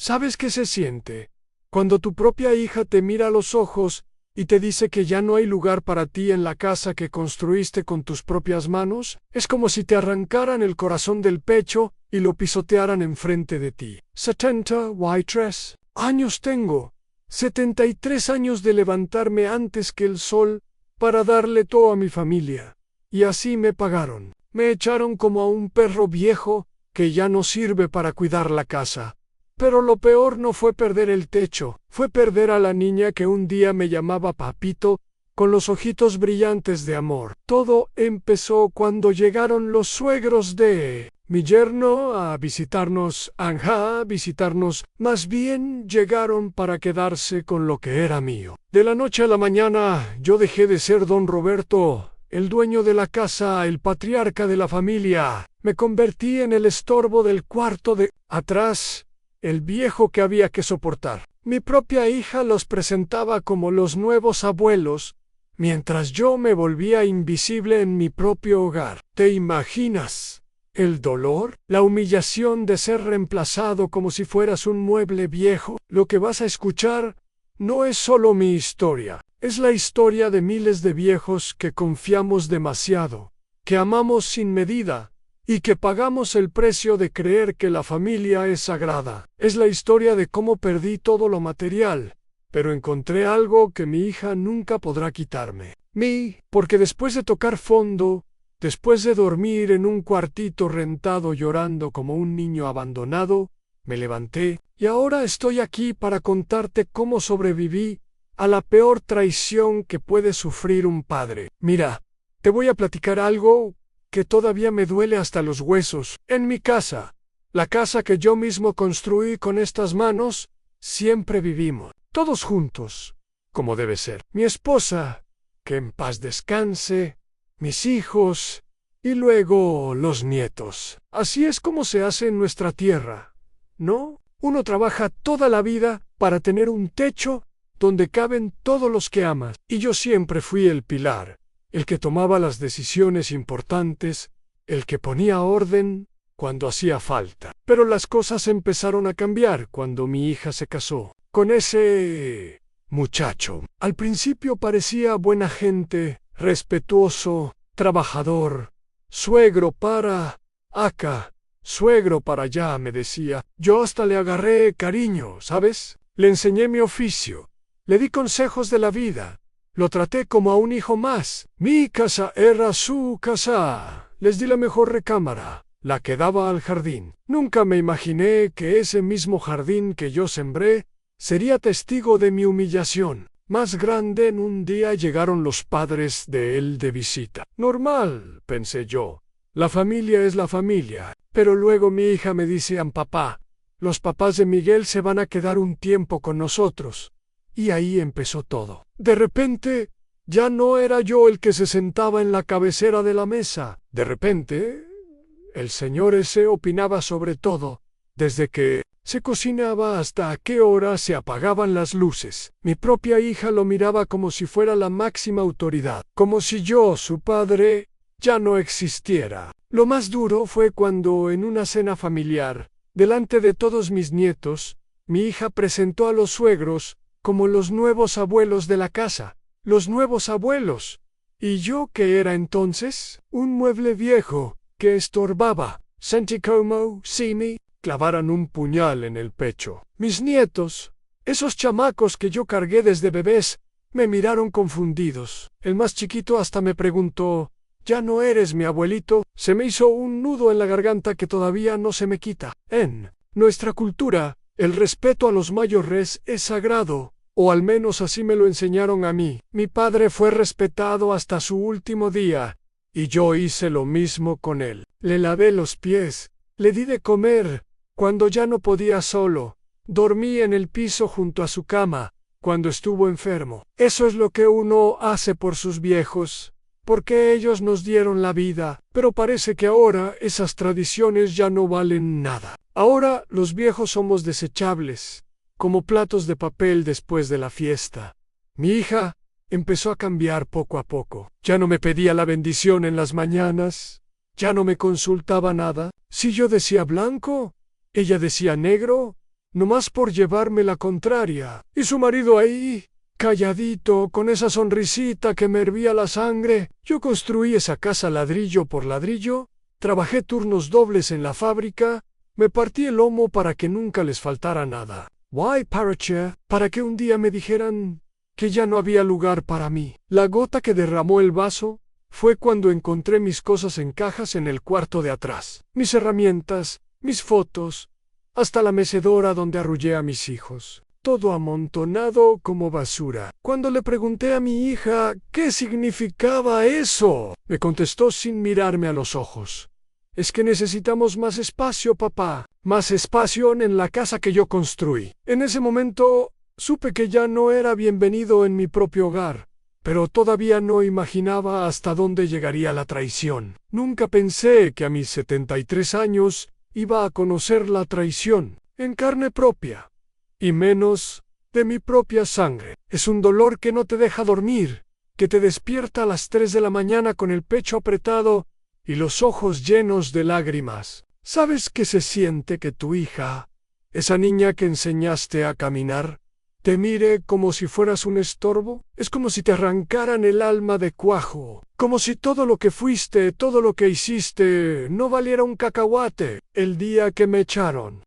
¿Sabes qué se siente cuando tu propia hija te mira a los ojos y te dice que ya no hay lugar para ti en la casa que construiste con tus propias manos? Es como si te arrancaran el corazón del pecho y lo pisotearan enfrente de ti. 73 años tengo. 73 años de levantarme antes que el sol para darle todo a mi familia. Y así me pagaron. Me echaron como a un perro viejo que ya no sirve para cuidar la casa. Pero lo peor no fue perder el techo, fue perder a la niña que un día me llamaba papito, con los ojitos brillantes de amor. Todo empezó cuando llegaron los suegros de mi yerno a visitarnos, más bien llegaron para quedarse con lo que era mío. De la noche a la mañana yo dejé de ser don Roberto, el dueño de la casa, el patriarca de la familia. Me convertí en el estorbo del cuarto de atrás, el viejo que había que soportar. Mi propia hija los presentaba como los nuevos abuelos, mientras yo me volvía invisible en mi propio hogar. ¿Te imaginas el dolor? La humillación de ser reemplazado como si fueras un mueble viejo. Lo que vas a escuchar no es solo mi historia, es la historia de miles de viejos que confiamos demasiado, que amamos sin medida, y que pagamos el precio de creer que la familia es sagrada. Es la historia de cómo perdí todo lo material, pero encontré algo que mi hija nunca podrá quitarme. Porque después de tocar fondo, después de dormir en un cuartito rentado llorando como un niño abandonado, me levanté y ahora estoy aquí para contarte cómo sobreviví a la peor traición que puede sufrir un padre. Mira, te voy a platicar algo que todavía me duele hasta los huesos. En mi casa, la casa que yo mismo construí con estas manos, siempre vivimos, todos juntos, como debe ser. Mi esposa, que en paz descanse, mis hijos, y luego los nietos. Así es como se hace en nuestra tierra, ¿no? Uno trabaja toda la vida para tener un techo donde caben todos los que amas. Y yo siempre fui el pilar, el que tomaba las decisiones importantes, el que ponía orden cuando hacía falta. Pero las cosas empezaron a cambiar cuando mi hija se casó con ese muchacho. Al principio parecía buena gente, respetuoso, trabajador, suegro para acá, suegro para allá, me decía. Yo hasta le agarré cariño, ¿sabes? Le enseñé mi oficio, le di consejos de la vida. Lo traté como a un hijo más. Mi casa era su casa. Les di la mejor recámara, la que daba al jardín. Nunca me imaginé que ese mismo jardín que yo sembré sería testigo de mi humillación más grande. En un día llegaron los padres de él de visita. Normal, pensé yo. La familia es la familia. Pero luego mi hija me dice: papá, los papás de Miguel se van a quedar un tiempo con nosotros. Y ahí empezó todo. De repente, ya no era yo el que se sentaba en la cabecera de la mesa. De repente, el señor ese opinaba sobre todo, desde que se cocinaba hasta a qué hora se apagaban las luces. Mi propia hija lo miraba como si fuera la máxima autoridad, como si yo, su padre, ya no existiera. Lo más duro fue cuando, en una cena familiar, delante de todos mis nietos, mi hija presentó a los suegros como los nuevos abuelos de la casa. Los nuevos abuelos. ¿Y yo qué era entonces? Un mueble viejo que estorbaba. Sentí como si me clavaran un puñal en el pecho. Mis nietos, esos chamacos que yo cargué desde bebés, me miraron confundidos. El más chiquito hasta me preguntó: ¿ya no eres mi abuelito? Se me hizo un nudo en la garganta que todavía no se me quita. En nuestra cultura, el respeto a los mayores es sagrado, o al menos así me lo enseñaron a mí. Mi padre fue respetado hasta su último día, y yo hice lo mismo con él. Le lavé los pies, le di de comer cuando ya no podía solo, dormí en el piso junto a su cama cuando estuvo enfermo. Eso es lo que uno hace por sus viejos, porque ellos nos dieron la vida. Pero parece que ahora esas tradiciones ya no valen nada. Ahora los viejos somos desechables, como platos de papel después de la fiesta. Mi hija empezó a cambiar poco a poco. Ya no me pedía la bendición en las mañanas, ya no me consultaba nada. Si yo decía blanco, ella decía negro, nomás por llevarme la contraria. Y su marido ahí, calladito, con esa sonrisita que me hervía la sangre. Yo construí esa casa ladrillo por ladrillo, trabajé turnos dobles en la fábrica, me partí el lomo para que nunca les faltara nada. Why, Parachair? Para que un día me dijeran que ya no había lugar para mí. La gota que derramó el vaso fue cuando encontré mis cosas en cajas en el cuarto de atrás. Mis herramientas, mis fotos, hasta la mecedora donde arrullé a mis hijos. Todo amontonado como basura. Cuando le pregunté a mi hija qué significaba eso, me contestó sin mirarme a los ojos. Es que necesitamos más espacio, papá. Más espacio en la casa que yo construí. En ese momento supe que ya no era bienvenido en mi propio hogar, pero todavía no imaginaba hasta dónde llegaría la traición. Nunca pensé que a mis 73 años iba a conocer la traición en carne propia, y menos de mi propia sangre. Es un dolor que no te deja dormir, que te despierta a las 3 de la mañana con el pecho apretado y los ojos llenos de lágrimas. ¿Sabes qué se siente que tu hija, esa niña que enseñaste a caminar, te mire como si fueras un estorbo? Es como si te arrancaran el alma de cuajo, como si todo lo que fuiste, todo lo que hiciste, no valiera un cacahuate. El día que me echaron,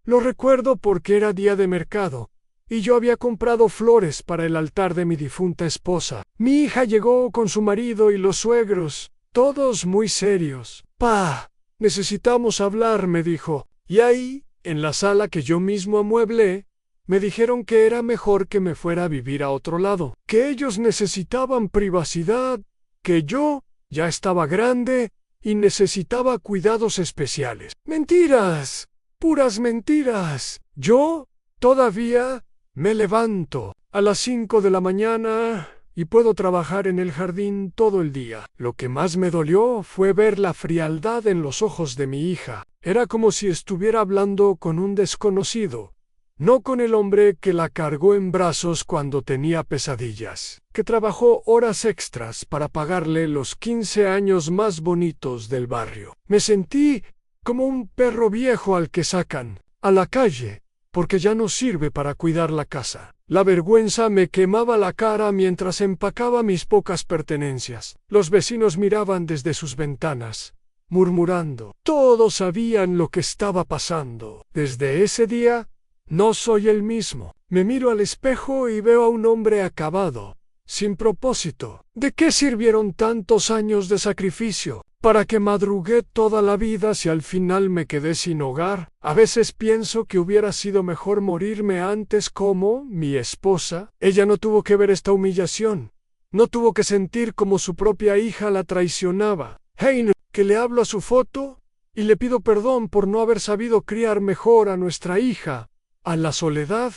lo recuerdo porque era día de mercado, y yo había comprado flores para el altar de mi difunta esposa. Mi hija llegó con su marido y los suegros, todos muy serios. «Pa, necesitamos hablar», me dijo. Y ahí, en la sala que yo mismo amueblé, me dijeron que era mejor que me fuera a vivir a otro lado, que ellos necesitaban privacidad, que yo ya estaba grande y necesitaba cuidados especiales. ¡Mentiras! ¡Puras mentiras! Yo todavía me levanto a las 5 de la mañana y puedo trabajar en el jardín todo el día. Lo que más me dolió fue ver la frialdad en los ojos de mi hija. Era como si estuviera hablando con un desconocido, no con el hombre que la cargó en brazos cuando tenía pesadillas, que trabajó horas extras para pagarle los 15 años más bonitos del barrio. Me sentí como un perro viejo al que sacan a la calle, porque ya no sirve para cuidar la casa. La vergüenza me quemaba la cara mientras empacaba mis pocas pertenencias. Los vecinos miraban desde sus ventanas, murmurando. Todos sabían lo que estaba pasando. Desde ese día, no soy el mismo. Me miro al espejo y veo a un hombre acabado, sin propósito. ¿De qué sirvieron tantos años de sacrificio? ¿Para qué madrugué toda la vida si al final me quedé sin hogar? A veces pienso que hubiera sido mejor morirme antes como mi esposa. Ella no tuvo que ver esta humillación. No tuvo que sentir como su propia hija la traicionaba. Heine, que le hablo a su foto y le pido perdón por no haber sabido criar mejor a nuestra hija. A la soledad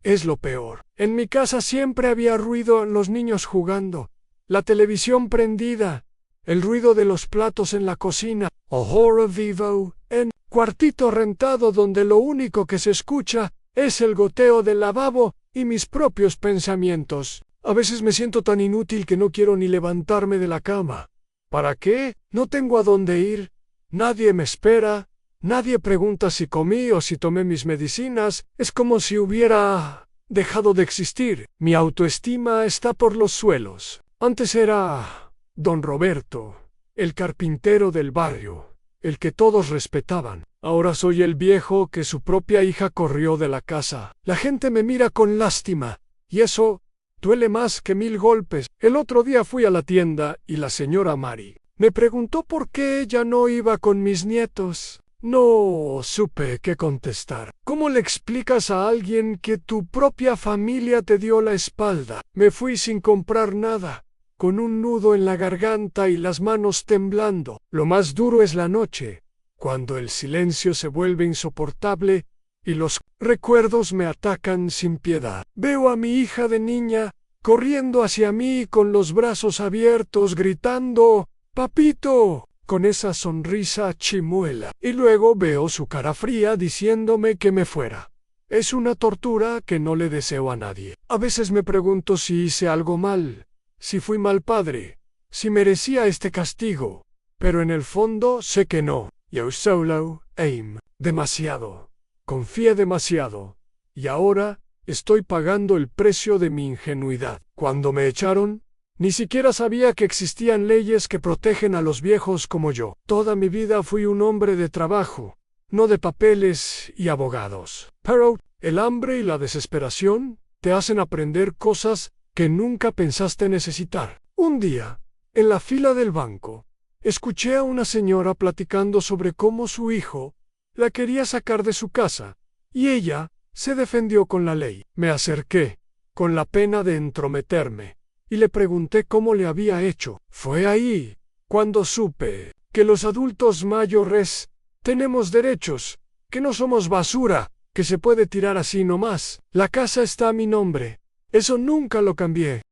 es lo peor. En mi casa siempre había ruido, los niños jugando, la televisión prendida, el ruido de los platos en la cocina, horror vivo, en cuartito rentado donde lo único que se escucha es el goteo del lavabo y mis propios pensamientos. A veces me siento tan inútil que no quiero ni levantarme de la cama. ¿Para qué? No tengo a dónde ir, nadie me espera, nadie pregunta si comí o si tomé mis medicinas. Es como si hubiera dejado de existir. Mi autoestima está por los suelos. Antes era Don Roberto, el carpintero del barrio, el que todos respetaban. Ahora soy el viejo que su propia hija corrió de la casa. La gente me mira con lástima, y eso duele más que 1000 golpes. El otro día fui a la tienda y la señora Mary me preguntó por qué ella no iba con mis nietos. No supe qué contestar. ¿Cómo le explicas a alguien que tu propia familia te dio la espalda? Me fui sin comprar nada, con un nudo en la garganta y las manos temblando. Lo más duro es la noche, cuando el silencio se vuelve insoportable y los recuerdos me atacan sin piedad. Veo a mi hija de niña corriendo hacia mí con los brazos abiertos, gritando «¡Papito!», con esa sonrisa chimuela. Y luego veo su cara fría diciéndome que me fuera. Es una tortura que no le deseo a nadie. A veces me pregunto si hice algo mal, si fui mal padre, si merecía este castigo, pero en el fondo sé que no. Yo solo aim demasiado. Confié demasiado, y ahora estoy pagando el precio de mi ingenuidad. Cuando me echaron, ni siquiera sabía que existían leyes que protegen a los viejos como yo. Toda mi vida fui un hombre de trabajo, no de papeles y abogados. Pero el hambre y la desesperación te hacen aprender cosas que nunca pensaste necesitar. Un día, en la fila del banco, escuché a una señora platicando sobre cómo su hijo la quería sacar de su casa, y ella se defendió con la ley. Me acerqué, con la pena de entrometerme, y le pregunté cómo le había hecho. Fue ahí cuando supe que los adultos mayores tenemos derechos, que no somos basura, que se puede tirar así nomás. La casa está a mi nombre. Eso nunca lo cambié.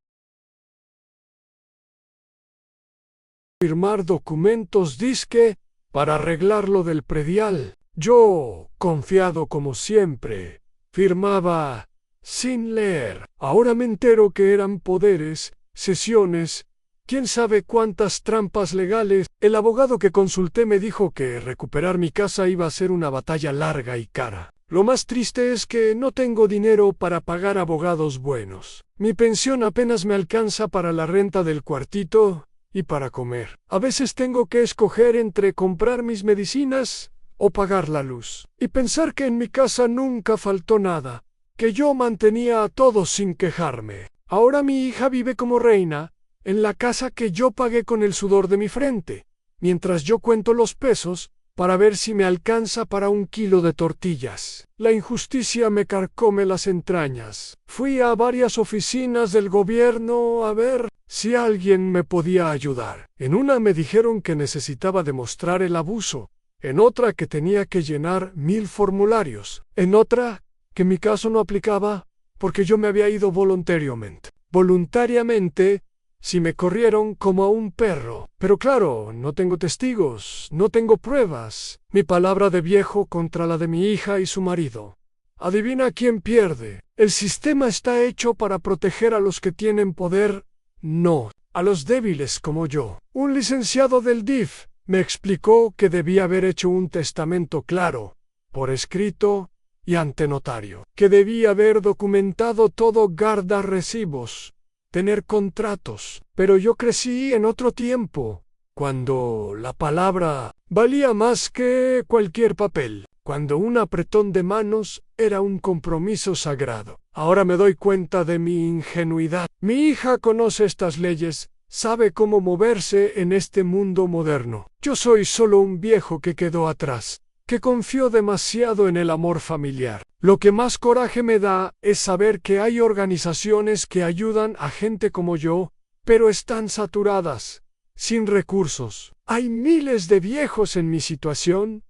Firmar documentos disque para arreglar lo del predial. Yo, confiado como siempre, firmaba sin leer. Ahora me entero que eran poderes, sesiones, quién sabe cuántas trampas legales. El abogado que consulté me dijo que recuperar mi casa iba a ser una batalla larga y cara. Lo más triste es que no tengo dinero para pagar abogados buenos. Mi pensión apenas me alcanza para la renta del cuartito y para comer. A veces tengo que escoger entre comprar mis medicinas o pagar la luz. Y pensar que en mi casa nunca faltó nada, que yo mantenía a todos sin quejarme. Ahora mi hija vive como reina en la casa que yo pagué con el sudor de mi frente, mientras yo cuento los pesos para ver si me alcanza para 1 kilo de tortillas. La injusticia me carcome las entrañas. Fui a varias oficinas del gobierno a ver si alguien me podía ayudar. En una me dijeron que necesitaba demostrar el abuso, en otra que tenía que llenar 1000 formularios, en otra que mi caso no aplicaba porque yo me había ido voluntariamente. Voluntariamente, si me corrieron como a un perro. Pero claro, no tengo testigos, no tengo pruebas. Mi palabra de viejo contra la de mi hija y su marido. Adivina quién pierde. El sistema está hecho para proteger a los que tienen poder, no a los débiles como yo. Un licenciado del DIF me explicó que debía haber hecho un testamento claro, por escrito y ante notario, que debía haber documentado todo, guardar recibos, tener contratos. Pero yo crecí en otro tiempo, cuando la palabra valía más que cualquier papel, cuando un apretón de manos era un compromiso sagrado. Ahora me doy cuenta de mi ingenuidad. Mi hija conoce estas leyes, sabe cómo moverse en este mundo moderno. Yo soy solo un viejo que quedó atrás, que confió demasiado en el amor familiar. Lo que más coraje me da es saber que hay organizaciones que ayudan a gente como yo, pero están saturadas, sin recursos. Hay miles de viejos en mi situación,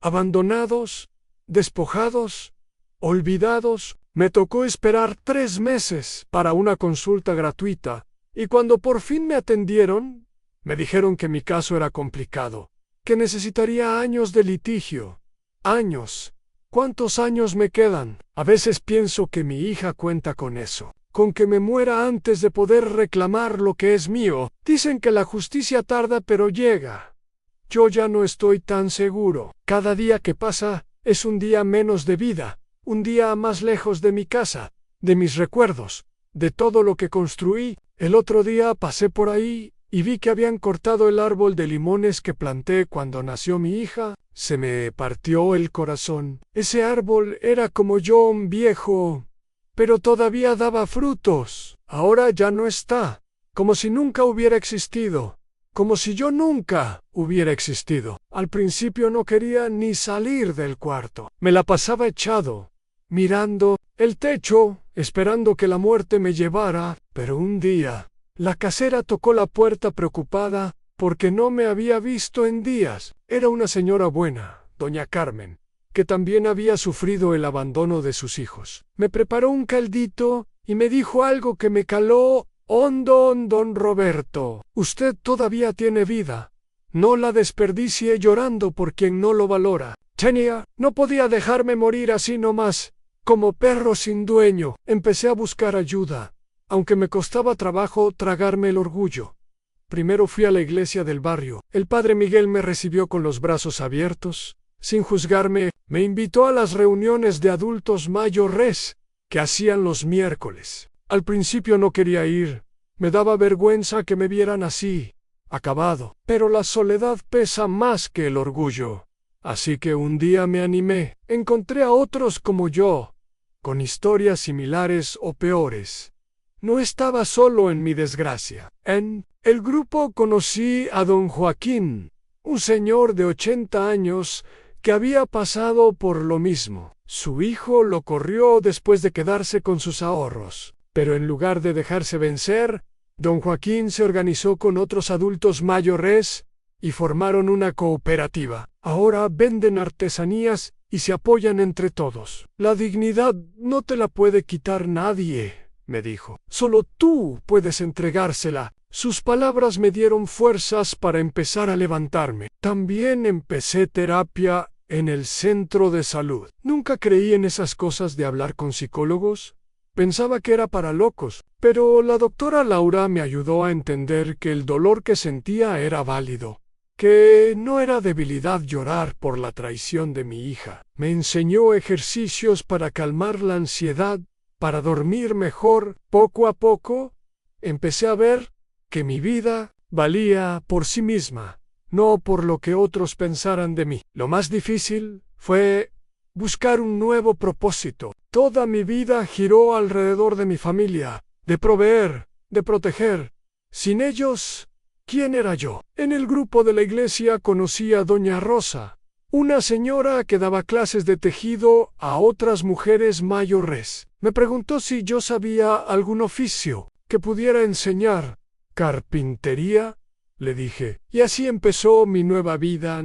abandonados, despojados, olvidados. Me tocó esperar 3 meses para una consulta gratuita, y cuando por fin me atendieron, me dijeron que mi caso era complicado, que necesitaría años de litigio. Años. ¿Cuántos años me quedan? A veces pienso que mi hija cuenta con eso, con que me muera antes de poder reclamar lo que es mío. Dicen que la justicia tarda pero llega. Yo ya no estoy tan seguro. Cada día que pasa es un día menos de vida, un día más lejos de mi casa, de mis recuerdos, de todo lo que construí. El otro día pasé por ahí y vi que habían cortado el árbol de limones que planté cuando nació mi hija. Se me partió el corazón. Ese árbol era como yo, un viejo, pero todavía daba frutos. Ahora ya no está, como si nunca hubiera existido, como si yo nunca hubiera existido. Al principio no quería ni salir del cuarto. Me la pasaba echado, mirando el techo, esperando que la muerte me llevara. Pero un día, la casera tocó la puerta preocupada porque no me había visto en días. Era una señora buena, doña Carmen, que también había sufrido el abandono de sus hijos. Me preparó un caldito y me dijo algo que me caló hondo. Don Roberto, usted todavía tiene vida. No la desperdicie llorando por quien no lo valora. Tenia, no podía dejarme morir así nomás, como perro sin dueño. Empecé a buscar ayuda, aunque me costaba trabajo tragarme el orgullo. Primero fui a la iglesia del barrio. El padre Miguel me recibió con los brazos abiertos. sin juzgarme, me invitó a las reuniones de adultos mayores que hacían los miércoles. Al principio no quería ir, me daba vergüenza que me vieran así, acabado, pero la soledad pesa más que el orgullo. Así que un día me animé, encontré a otros como yo, con historias similares o peores. No estaba solo en mi desgracia. En el grupo conocí a don Joaquín, un señor de 80 años que había pasado por lo mismo. Su hijo lo corrió después de quedarse con sus ahorros, pero en lugar de dejarse vencer, don Joaquín se organizó con otros adultos mayores y formaron una cooperativa. Ahora venden artesanías y se apoyan entre todos. La dignidad no te la puede quitar nadie, me dijo. Solo tú puedes entregársela. Sus palabras me dieron fuerzas para empezar a levantarme. También empecé terapia en el centro de salud. Nunca creí en esas cosas de hablar con psicólogos. Pensaba que era para locos, pero la doctora Laura me ayudó a entender que el dolor que sentía era válido, que no era debilidad llorar por la traición de mi hija. Me enseñó ejercicios para calmar la ansiedad, para dormir mejor. Poco a poco, empecé a ver que mi vida valía por sí misma, no por lo que otros pensaran de mí. Lo más difícil fue buscar un nuevo propósito. Toda mi vida giró alrededor de mi familia, de proveer, de proteger. Sin ellos, ¿quién era yo? En el grupo de la iglesia conocí a doña Rosa, una señora que daba clases de tejido a otras mujeres mayores. Me preguntó si yo sabía algún oficio que pudiera enseñar. ¿Carpintería?, le dije. Y así empezó mi nueva vida,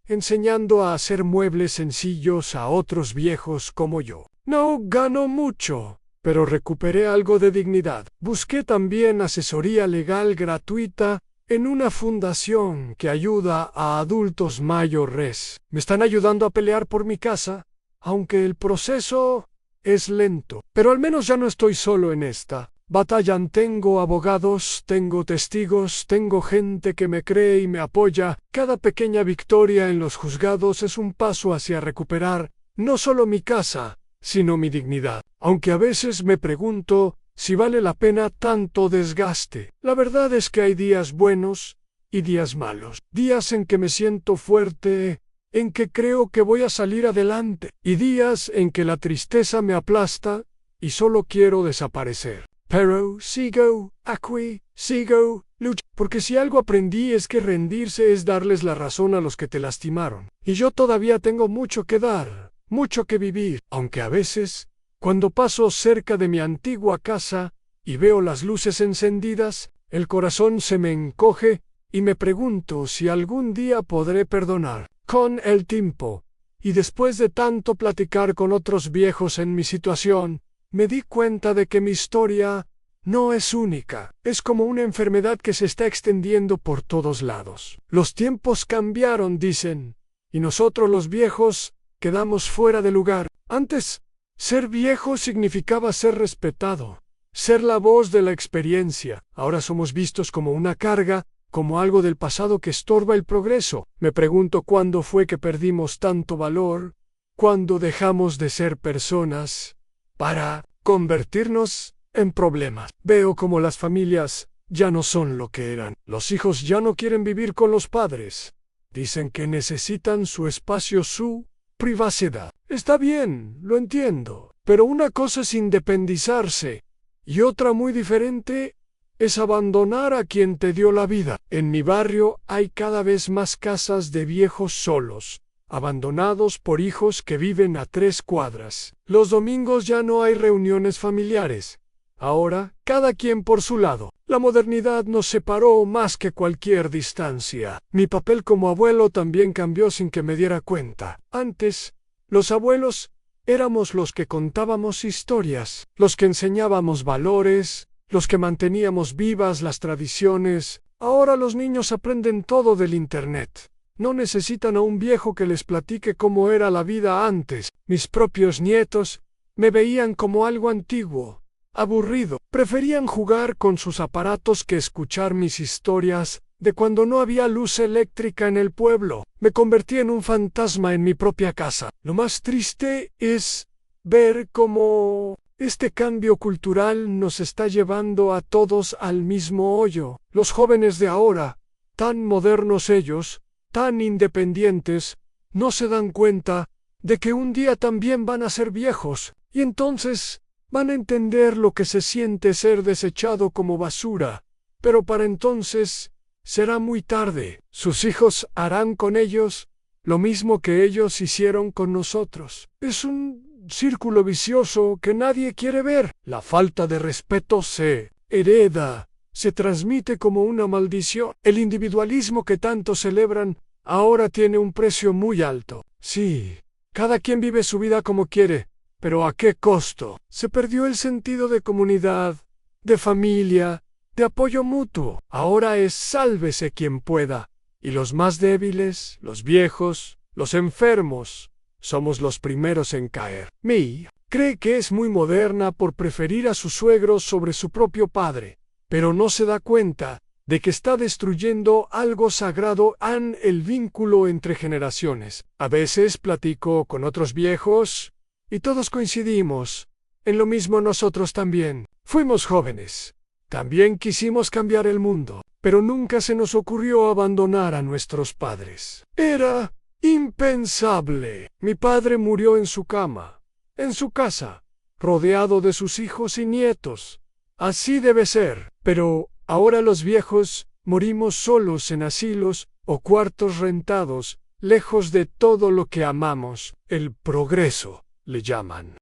enseñando a hacer muebles sencillos a otros viejos como yo. No ganó mucho, pero recuperé algo de dignidad. Busqué también asesoría legal gratuita en una fundación que ayuda a adultos mayores. Me están ayudando a pelear por mi casa, aunque el proceso es lento. Pero al menos ya no estoy solo en esta batalla. Tengo abogados, tengo testigos, tengo gente que me cree y me apoya. Cada pequeña victoria en los juzgados es un paso hacia recuperar no solo mi casa, sino mi dignidad. Aunque a veces me pregunto si vale la pena tanto desgaste. La verdad es que hay días buenos y días malos. Días en que me siento fuerte, en que creo que voy a salir adelante, y días en que la tristeza me aplasta y solo quiero desaparecer. Pero sigo aquí, sigo luchando, porque si algo aprendí es que rendirse es darles la razón a los que te lastimaron. Y yo todavía tengo mucho que dar, mucho que vivir, aunque a veces, cuando paso cerca de mi antigua casa y veo las luces encendidas, el corazón se me encoge y me pregunto si algún día podré perdonar. Con el tiempo, y después de tanto platicar con otros viejos en mi situación, me di cuenta de que mi historia no es única. Es como una enfermedad que se está extendiendo por todos lados. Los tiempos cambiaron, dicen, y nosotros los viejos quedamos fuera de lugar. Antes, ser viejo significaba ser respetado, ser la voz de la experiencia. Ahora somos vistos como una carga, como algo del pasado que estorba el progreso. Me pregunto cuándo fue que perdimos tanto valor, cuándo dejamos de ser personas para convertirnos en problemas. Veo como las familias ya no son lo que eran. Los hijos ya no quieren vivir con los padres. Dicen que necesitan su espacio, su privacidad. Está bien, lo entiendo. Pero una cosa es independizarse y otra muy diferente es abandonar a quien te dio la vida. En mi barrio hay cada vez más casas de viejos solos, abandonados por hijos que viven a 3 cuadras. Los domingos ya no hay reuniones familiares. Ahora, cada quien por su lado. La modernidad nos separó más que cualquier distancia. Mi papel como abuelo también cambió sin que me diera cuenta. Antes, los abuelos éramos los que contábamos historias, los que enseñábamos valores, los que manteníamos vivas las tradiciones. Ahora los niños aprenden todo del Internet. No necesitan a un viejo que les platique cómo era la vida antes. Mis propios nietos me veían como algo antiguo, aburrido. Preferían jugar con sus aparatos que escuchar mis historias de cuando no había luz eléctrica en el pueblo. Me convertí en un fantasma en mi propia casa. Lo más triste es ver cómo este cambio cultural nos está llevando a todos al mismo hoyo. Los jóvenes de ahora, tan modernos ellos, tan independientes, no se dan cuenta de que un día también van a ser viejos, y entonces van a entender lo que se siente ser desechado como basura. Pero para entonces será muy tarde. Sus hijos harán con ellos lo mismo que ellos hicieron con nosotros. Es un círculo vicioso que nadie quiere ver. La falta de respeto se hereda, se transmite como una maldición. El individualismo que tanto celebran ahora tiene un precio muy alto. Sí, cada quien vive su vida como quiere, pero ¿a qué costo? Se perdió el sentido de comunidad, de familia, de apoyo mutuo. Ahora es sálvese quien pueda, y los más débiles, los viejos, los enfermos, somos los primeros en caer. Mi cree que es muy moderna por preferir a sus suegros sobre su propio padre, pero no se da cuenta de que está destruyendo algo sagrado en el vínculo entre generaciones. A veces platico con otros viejos y todos coincidimos en lo mismo. Nosotros también fuimos jóvenes. También quisimos cambiar el mundo, pero nunca se nos ocurrió abandonar a nuestros padres. Era impensable. Mi padre murió en su cama, en su casa, rodeado de sus hijos y nietos. Así debe ser. Pero ahora los viejos morimos solos en asilos o cuartos rentados, lejos de todo lo que amamos. El progreso, le llaman.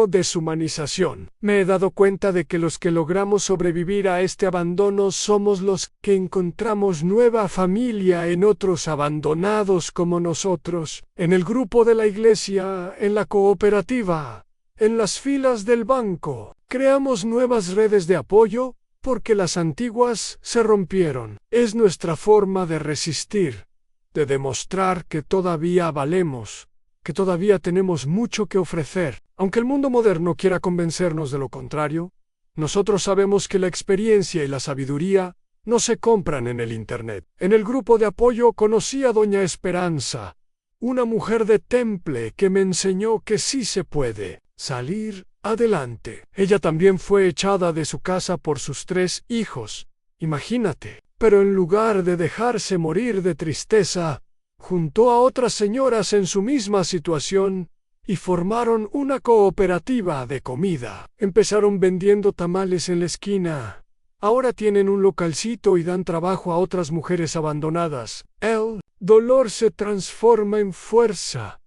Deshumanización. Me he dado cuenta de que los que logramos sobrevivir a este abandono somos los que encontramos nueva familia en otros abandonados como nosotros, en el grupo de la iglesia, en la cooperativa, en las filas del banco. Creamos nuevas redes de apoyo porque las antiguas se rompieron. Es nuestra forma de resistir, de demostrar que todavía valemos, que todavía tenemos mucho que ofrecer. Aunque el mundo moderno quiera convencernos de lo contrario, nosotros sabemos que la experiencia y la sabiduría no se compran en el Internet. En el grupo de apoyo conocí a Doña Esperanza, una mujer de temple que me enseñó que sí se puede salir adelante. Ella también fue echada de su casa por sus 3 hijos, imagínate. Pero en lugar de dejarse morir de tristeza, juntó a otras señoras en su misma situación y formaron una cooperativa de comida. Empezaron vendiendo tamales en la esquina. Ahora tienen un localcito y dan trabajo a otras mujeres abandonadas. El dolor se transforma en fuerza,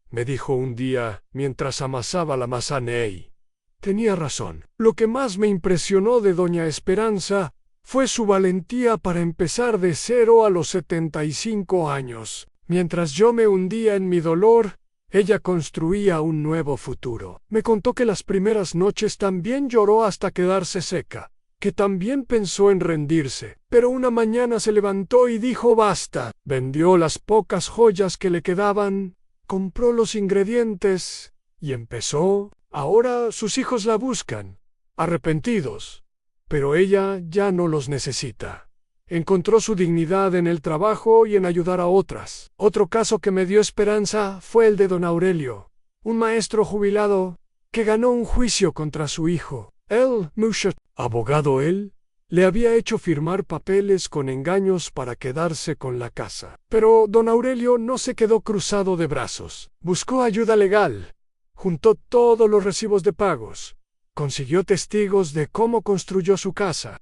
me dijo un día mientras amasaba la mazaney. Tenía razón. Lo que más me impresionó de Doña Esperanza fue su valentía para empezar de cero a los 75 años. Mientras yo me hundía en mi dolor, ella construía un nuevo futuro. Me contó que las primeras noches también lloró hasta quedarse seca, que también pensó en rendirse, pero una mañana se levantó y dijo basta. Vendió las pocas joyas que le quedaban, compró los ingredientes y empezó. Ahora sus hijos la buscan, arrepentidos, pero ella ya no los necesita. Encontró su dignidad en el trabajo y en ayudar a otras. Otro caso que me dio esperanza fue el de don Aurelio, un maestro jubilado que ganó un juicio contra su hijo. El Mushat, abogado él, le había hecho firmar papeles con engaños para quedarse con la casa. Pero don Aurelio no se quedó cruzado de brazos. Buscó ayuda legal, juntó todos los recibos de pagos, consiguió testigos de cómo construyó su casa.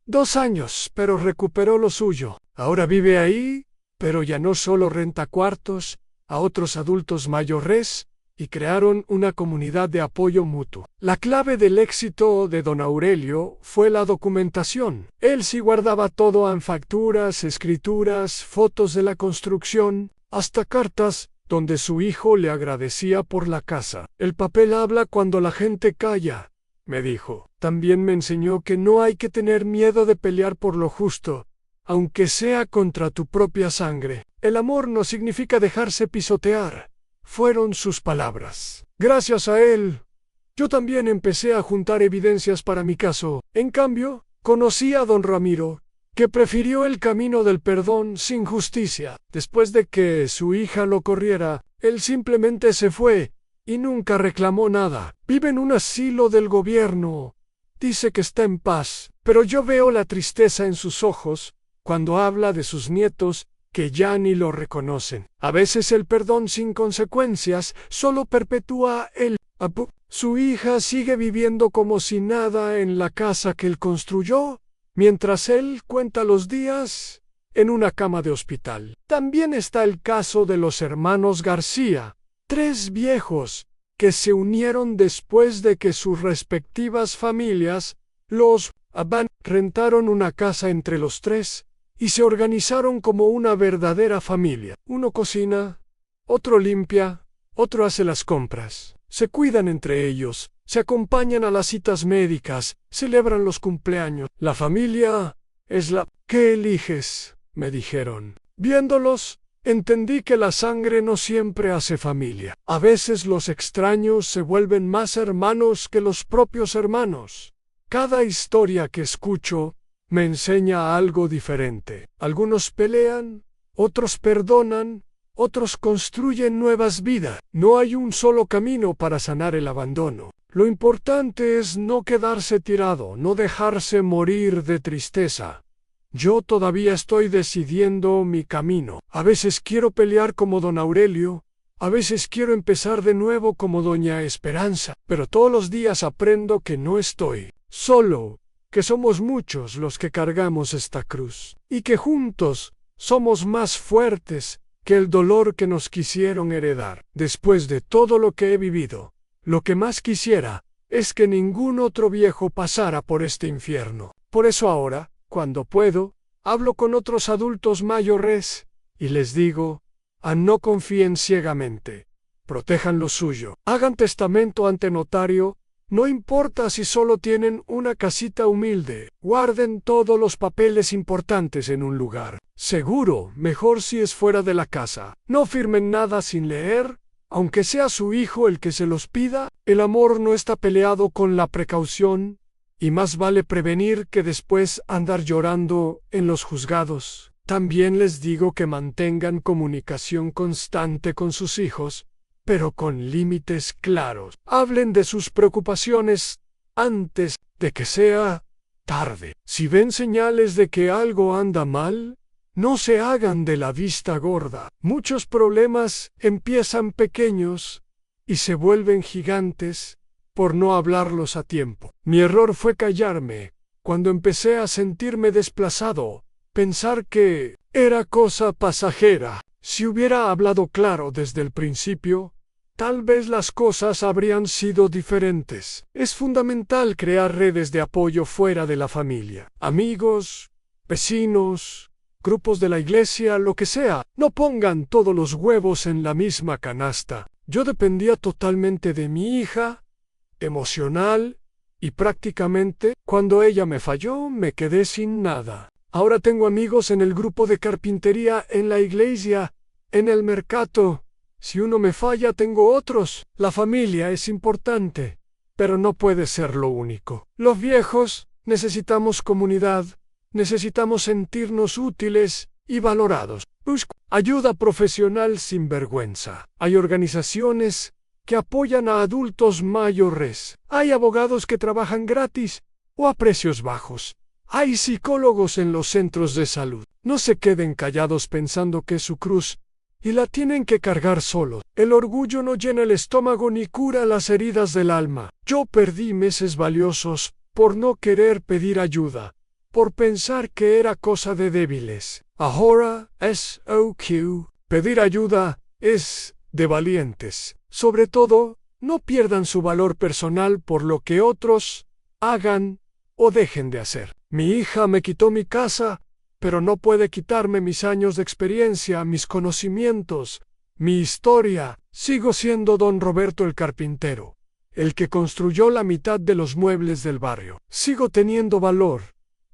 2 años, pero recuperó lo suyo. Ahora vive ahí, pero ya no solo renta cuartos a otros adultos mayores, y crearon una comunidad de apoyo mutuo. La clave del éxito de don Aurelio fue la documentación. Él sí guardaba todo en facturas, escrituras, fotos de la construcción, hasta cartas donde su hijo le agradecía por la casa. El papel habla cuando la gente calla, me dijo. También me enseñó que no hay que tener miedo de pelear por lo justo, aunque sea contra tu propia sangre. El amor no significa dejarse pisotear, fueron sus palabras. Gracias a él, yo también empecé a juntar evidencias para mi caso. En cambio, Conocí a don Ramiro, que prefirió el camino del perdón sin justicia. Después de que su hija lo corriera, él simplemente se fue y nunca reclamó nada. Vive en un asilo del gobierno. Dice que está en paz, pero yo veo la tristeza en sus ojos cuando habla de sus nietos que ya ni lo reconocen. A veces el perdón sin consecuencias solo perpetúa el abuso. Su hija sigue viviendo como si nada en la casa que él construyó, mientras él cuenta los días en una cama de hospital. También está el caso de los hermanos García, 3 viejos que se unieron después de que sus respectivas familias los rentaron una casa entre los 3 y se organizaron como una verdadera familia. Uno cocina, otro limpia, otro hace las compras. Se cuidan entre ellos, se acompañan a las citas médicas, celebran los cumpleaños. La familia es la que eliges, me dijeron. Viéndolos, entendí que la sangre no siempre hace familia. A veces los extraños se vuelven más hermanos que los propios hermanos. Cada historia que escucho me enseña algo diferente. Algunos pelean, otros perdonan, otros construyen nuevas vidas. No hay un solo camino para sanar el abandono. Lo importante es no quedarse tirado, no dejarse morir de tristeza. Yo todavía estoy decidiendo mi camino. A veces quiero pelear como don Aurelio, a veces quiero empezar de nuevo como doña Esperanza, pero todos los días aprendo que no estoy solo, que somos muchos los que cargamos esta cruz, y que juntos somos más fuertes que el dolor que nos quisieron heredar. Después de todo lo que he vivido, lo que más quisiera es que ningún otro viejo pasara por este infierno. Por eso ahora, cuando puedo, hablo con otros adultos mayores y les digo, no confíen ciegamente, protejan lo suyo, hagan testamento ante notario, no importa si solo tienen una casita humilde, guarden todos los papeles importantes en un lugar seguro, mejor si es fuera de la casa. No firmen nada sin leer, aunque sea su hijo el que se los pida. El amor no está peleado con la precaución, y más vale prevenir que después andar llorando en los juzgados. También les digo que mantengan comunicación constante con sus hijos, pero con límites claros. Hablen de sus preocupaciones antes de que sea tarde. Si ven señales de que algo anda mal, no se hagan de la vista gorda. Muchos problemas empiezan pequeños y se vuelven gigantes por no hablarlos a tiempo. Mi error fue callarme cuando empecé a sentirme desplazado, pensar que era cosa pasajera. Si hubiera hablado claro desde el principio, tal vez las cosas habrían sido diferentes. Es fundamental crear redes de apoyo fuera de la familia. Amigos, vecinos, grupos de la iglesia, lo que sea. No pongan todos los huevos en la misma canasta. Yo dependía totalmente de mi hija, emocional, y prácticamente, cuando ella me falló, me quedé sin nada. Ahora tengo amigos en el grupo de carpintería, en la iglesia, en el mercado. Si uno me falla, tengo otros. La familia es importante, pero no puede ser lo único. Los viejos necesitamos comunidad, necesitamos sentirnos útiles y valorados. Busco ayuda profesional sin vergüenza. Hay organizaciones que apoyan a adultos mayores. Hay abogados que trabajan gratis o a precios bajos. Hay psicólogos en los centros de salud. No se queden callados pensando que es su cruz y la tienen que cargar solos. El orgullo no llena el estómago ni cura las heridas del alma. Yo perdí meses valiosos por no querer pedir ayuda, por pensar que era cosa de débiles. Ahora pedir ayuda es de valientes. Sobre todo, no pierdan su valor personal por lo que otros hagan o dejen de hacer. Mi hija me quitó mi casa, pero no puede quitarme mis años de experiencia, mis conocimientos, mi historia. Sigo siendo don Roberto el carpintero, el que construyó la mitad de los muebles del barrio. Sigo teniendo valor,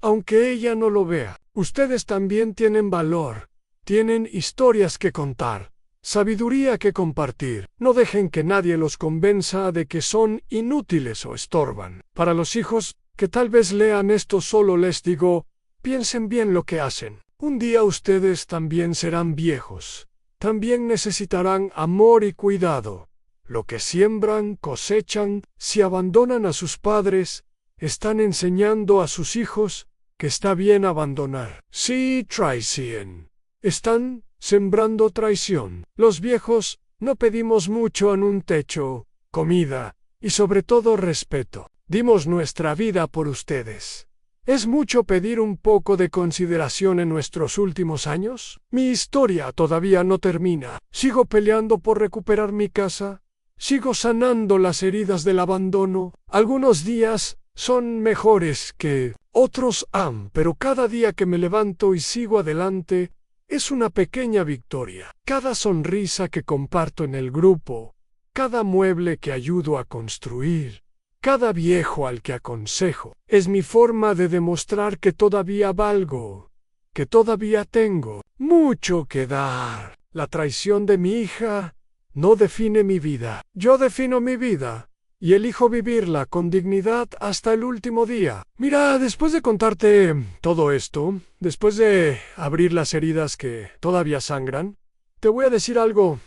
aunque ella no lo vea. Ustedes también tienen valor, tienen historias que contar, sabiduría que compartir. No dejen que nadie los convenza de que son inútiles o estorban. Para los hijos que tal vez lean esto, solo les digo, piensen bien lo que hacen. Un día ustedes también serán viejos. También necesitarán amor y cuidado. Lo que siembran, cosechan. Si abandonan a sus padres, están enseñando a sus hijos que está bien abandonar. Si traicionan, están sembrando traición. Los viejos no pedimos mucho en un techo, comida y sobre todo respeto. Dimos nuestra vida por ustedes. ¿Es mucho pedir un poco de consideración en nuestros últimos años? Mi historia todavía no termina. Sigo peleando por recuperar mi casa. Sigo sanando las heridas del abandono. Algunos días son mejores que otros, pero cada día que me levanto y sigo adelante es una pequeña victoria. Cada sonrisa que comparto en el grupo, cada mueble que ayudo a construir, cada viejo al que aconsejo, es mi forma de demostrar que todavía valgo, que todavía tengo mucho que dar. La traición de mi hija no define mi vida. Yo defino mi vida y elijo vivirla con dignidad hasta el último día. Mira, después de contarte todo esto, después de abrir las heridas que todavía sangran, te voy a decir algo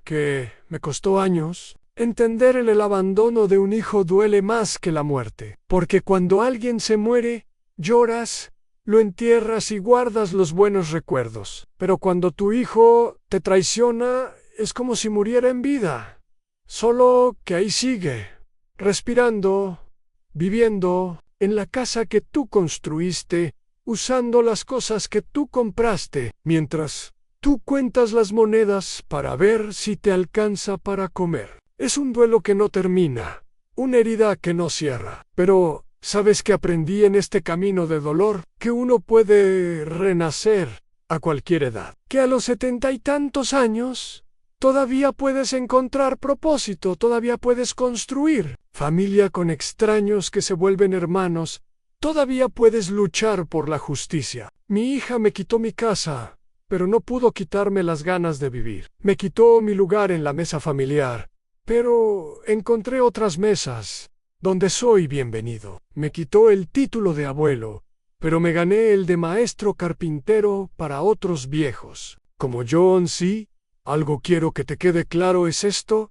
que me costó años. Entender el abandono de un hijo duele más que la muerte, porque cuando alguien se muere, lloras, lo entierras y guardas los buenos recuerdos. Pero cuando tu hijo te traiciona, es como si muriera en vida. Solo que ahí sigue, respirando, viviendo en la casa que tú construiste, usando las cosas que tú compraste, mientras tú cuentas las monedas para ver si te alcanza para comer. Es un duelo que no termina, una herida que no cierra. Pero, ¿sabes qué aprendí en este camino de dolor? Que uno puede renacer a cualquier edad. Que a los 70 y tantos años todavía puedes encontrar propósito, todavía puedes construir familia con extraños que se vuelven hermanos, todavía puedes luchar por la justicia. Mi hija me quitó mi casa, pero no pudo quitarme las ganas de vivir. Me quitó mi lugar en la mesa familiar, pero encontré otras mesas donde soy bienvenido. Me quitó el título de abuelo, pero me gané el de maestro carpintero para otros viejos. Como John C. Algo quiero que te quede claro es esto: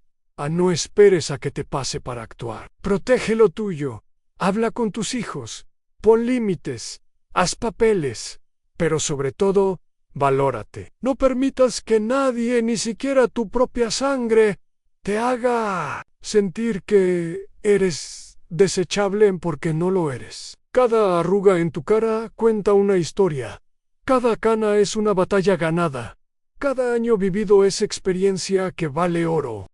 no esperes a que te pase para actuar. Protege lo tuyo, habla con tus hijos, pon límites, haz papeles, pero sobre todo, valórate. No permitas que nadie, ni siquiera tu propia sangre, te haga sentir que eres desechable porque no lo eres. Cada arruga en tu cara cuenta una historia. Cada cana es una batalla ganada. Cada año vivido es experiencia que vale oro.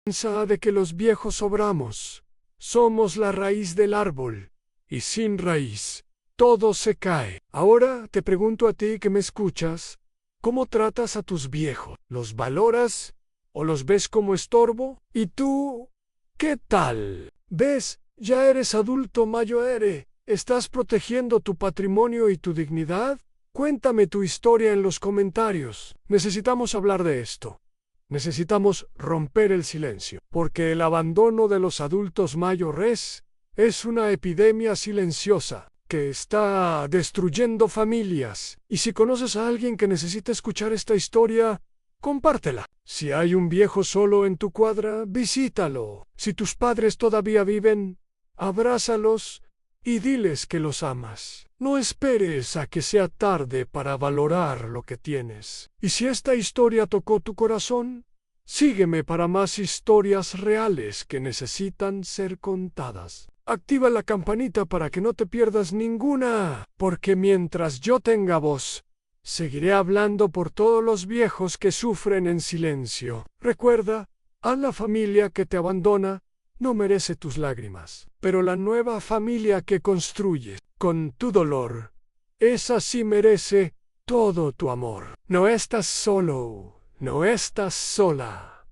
Piensa de que los viejos sobramos. Somos la raíz del árbol. Y sin raíz, todo se cae. Ahora te pregunto a ti que me escuchas, ¿cómo tratas a tus viejos? ¿Los valoras o los ves como estorbo? ¿Y tú, qué tal? ¿Ves? Ya eres adulto mayor. ¿Estás protegiendo tu patrimonio y tu dignidad? Cuéntame tu historia en los comentarios. Necesitamos hablar de esto. Necesitamos romper el silencio, porque el abandono de los adultos mayores es una epidemia silenciosa que está destruyendo familias. Y si conoces a alguien que necesita escuchar esta historia, compártela. Si hay un viejo solo en tu cuadra, visítalo. Si tus padres todavía viven, abrázalos y diles que los amas. No esperes a que sea tarde para valorar lo que tienes. Y si esta historia tocó tu corazón, sígueme para más historias reales que necesitan ser contadas. Activa la campanita para que no te pierdas ninguna, porque mientras yo tenga voz, seguiré hablando por todos los viejos que sufren en silencio. Recuerda, a la familia que te abandona no merece tus lágrimas, pero la nueva familia que construyes con tu dolor, esa sí merece todo tu amor. No estás solo, no estás sola.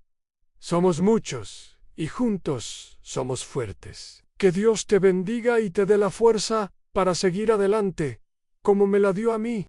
Somos muchos y juntos somos fuertes. Que Dios te bendiga y te dé la fuerza para seguir adelante, como me la dio a mí.